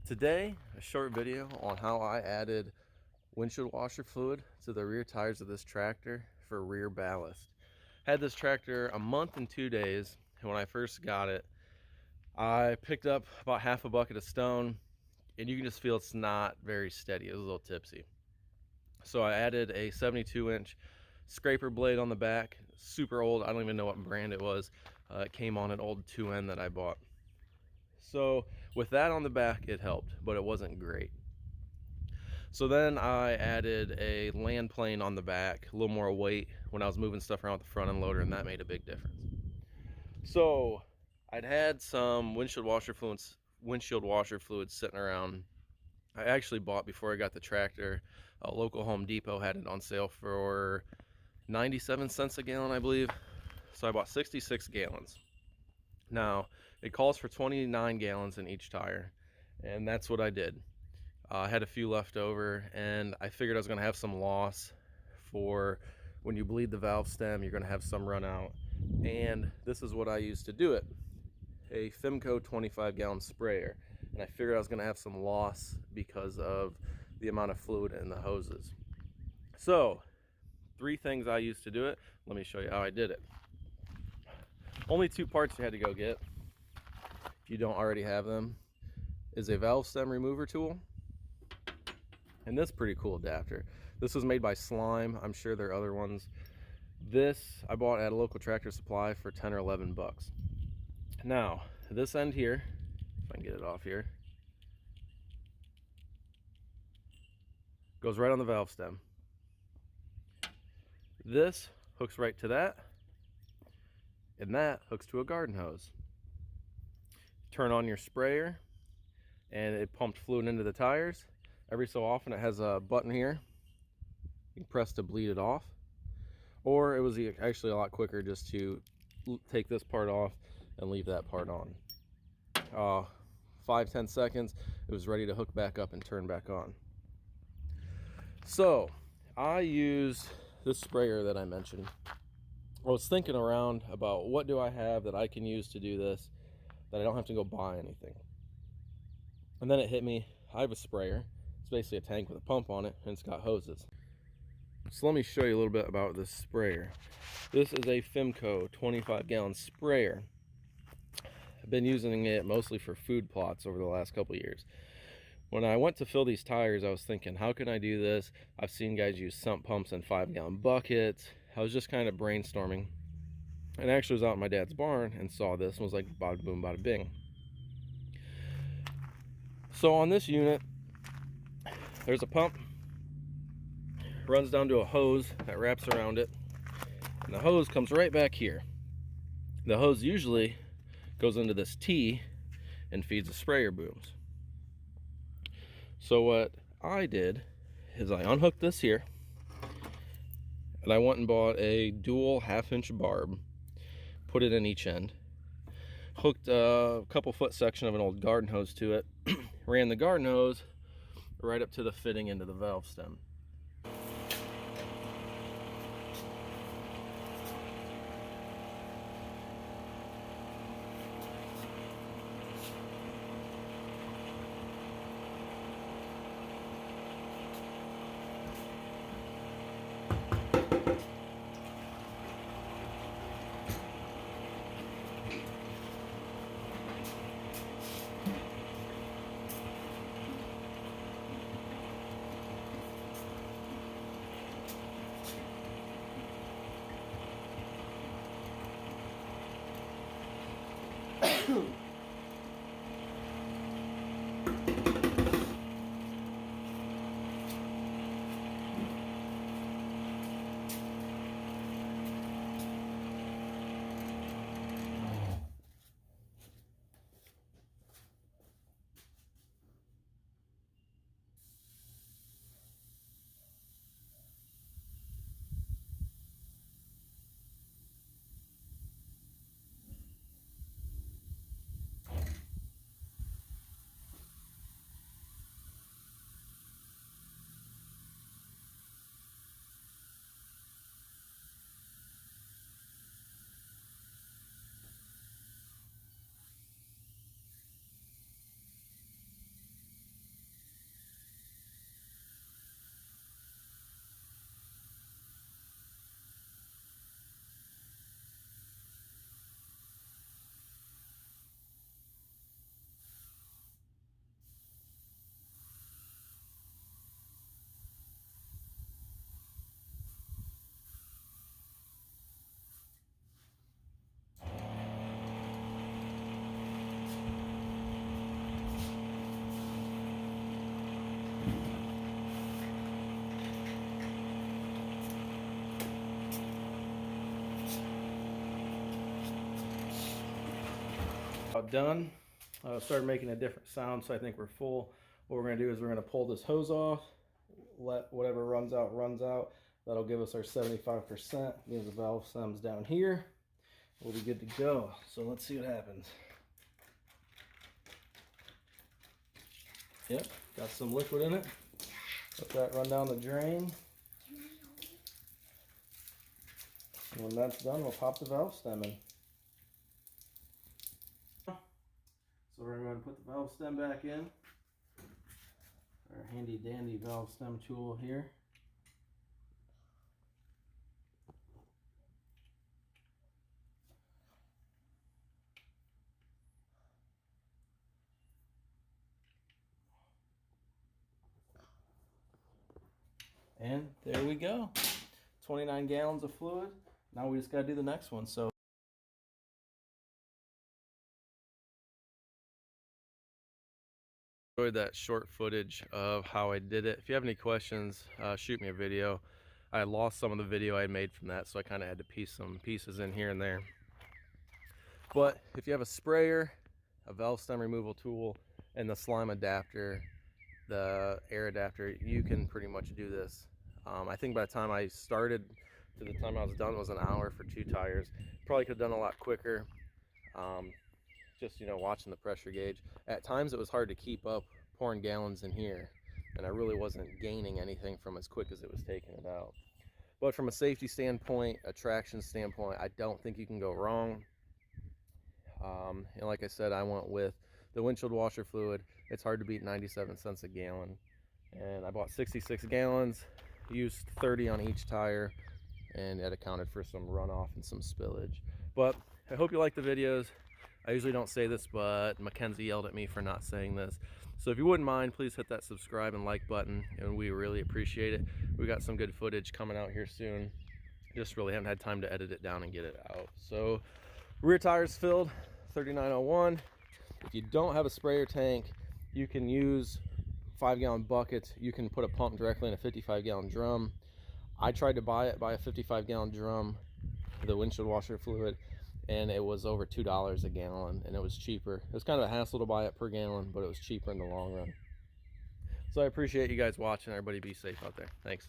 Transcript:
Today, a short video on how I added windshield washer fluid to the rear tires of this tractor for rear ballast. Had this tractor a month and 2 days, and when I first got it, I picked up about half a bucket of stone, and you can just feel it's not very steady. It was a little tipsy. So I added a 72-inch scraper blade on the back, super old. I don't even know what brand it was. It came on an old 2N that I bought. So with that on the back, it helped, but it wasn't great. So then I added a land plane on the back, a little more weight when I was moving stuff around with the front end loader, and that made a big difference. So I'd had some windshield washer fluids sitting around. I actually bought, before I got the tractor, a local Home Depot had it on sale for 97 cents a gallon, I believe. So I bought 66 gallons. Now, it calls for 29 gallons in each tire, and that's what I did. I had a few left over, and I figured I was going to have some loss for when you bleed the valve stem. You're going to have some run out, and this is what I used to do it: a Fimco 25-gallon sprayer. And I figured I was going to have some loss because of the amount of fluid in the hoses. So 3 things I used to do it. Let me show you how I did it. Only 2 parts you had to go get, if you don't already have them, is a valve stem remover tool and this pretty cool adapter. This was made by Slime. I'm sure there are other ones. This I bought at a local Tractor Supply for 10 or 11 bucks. Now, this end here, if I can get it off here, goes right on the valve stem. This hooks right to that, and that hooks to a garden hose. Turn on your sprayer, and it pumped fluid into the tires. Every so often it has a button here you can press to bleed it off, or it was actually a lot quicker just to take this part off and leave that part on. 5-10 seconds, it was ready to hook back up and turn back on. So I used this sprayer that I mentioned. I was thinking around about what do I have that I can use to do this, that I don't have to go buy anything. And then it hit me, I have a sprayer. It's basically a tank with a pump on it, and it's got hoses. So let me show you a little bit about this sprayer. This is a Fimco 25-gallon sprayer. I've been using it mostly for food plots over the last couple of years. When I went to fill these tires, I was thinking, how can I do this? I've seen guys use sump pumps and 5-gallon buckets. I was just kind of brainstorming, and I actually was out in my dad's barn and saw this and was like, bada boom, bada bing. So on this unit, there's a pump, runs down to a hose that wraps around it, and the hose comes right back here. The hose usually goes into this T and feeds the sprayer booms. So what I did is I unhooked this here, and I went and bought a dual 1/2-inch barb, put it in each end, hooked a couple foot section of an old garden hose to it, ran the garden hose right up to the fitting into the valve stem. Done. Started making a different sound, so I think we're full. What we're going to do is we're going to pull this hose off, let whatever runs out. That'll give us our 75%. Leave the valve stems down here. We'll be good to go. So let's see what happens. Yep, got some liquid in it. Let that run down the drain. And when that's done, we'll pop the valve stem in. So we're going to put the valve stem back in. Our handy dandy valve stem tool here. And there we go. 29 gallons of fluid. Now we just got to do the next one. So enjoyed that short footage of how I did it. If you have any questions, shoot me a video. I lost some of the video I made from that, so I kind of had to piece some pieces in here and there. But if you have a sprayer, a valve stem removal tool, and the slime adapter, the air adapter, you can pretty much do this. I think by the time I started to the time I was done was an hour for 2 tires. Probably could have done a lot quicker. Just, you know, watching the pressure gauge. At times it was hard to keep up pouring gallons in here, and I really wasn't gaining anything from as quick as it was taking it out. But from a safety standpoint, a traction standpoint, I don't think you can go wrong. And like I said, I went with the windshield washer fluid. It's hard to beat 97 cents a gallon. And I bought 66 gallons, used 30 on each tire, and it accounted for some runoff and some spillage. But I hope you like the videos. I usually don't say this, but Mackenzie yelled at me for not saying this. So if you wouldn't mind, please hit that subscribe and like button, and we really appreciate it. We got some good footage coming out here soon. Just really haven't had time to edit it down and get it out. So rear tires filled, 3901. If you don't have a sprayer tank, you can use 5-gallon buckets. You can put a pump directly in a 55-gallon drum. I tried to buy a 55-gallon drum, the windshield washer fluid, and it was over $2 a gallon, and it was cheaper. It was kind of a hassle to buy it per gallon, but it was cheaper in the long run. So I appreciate you guys watching. Everybody be safe out there. Thanks.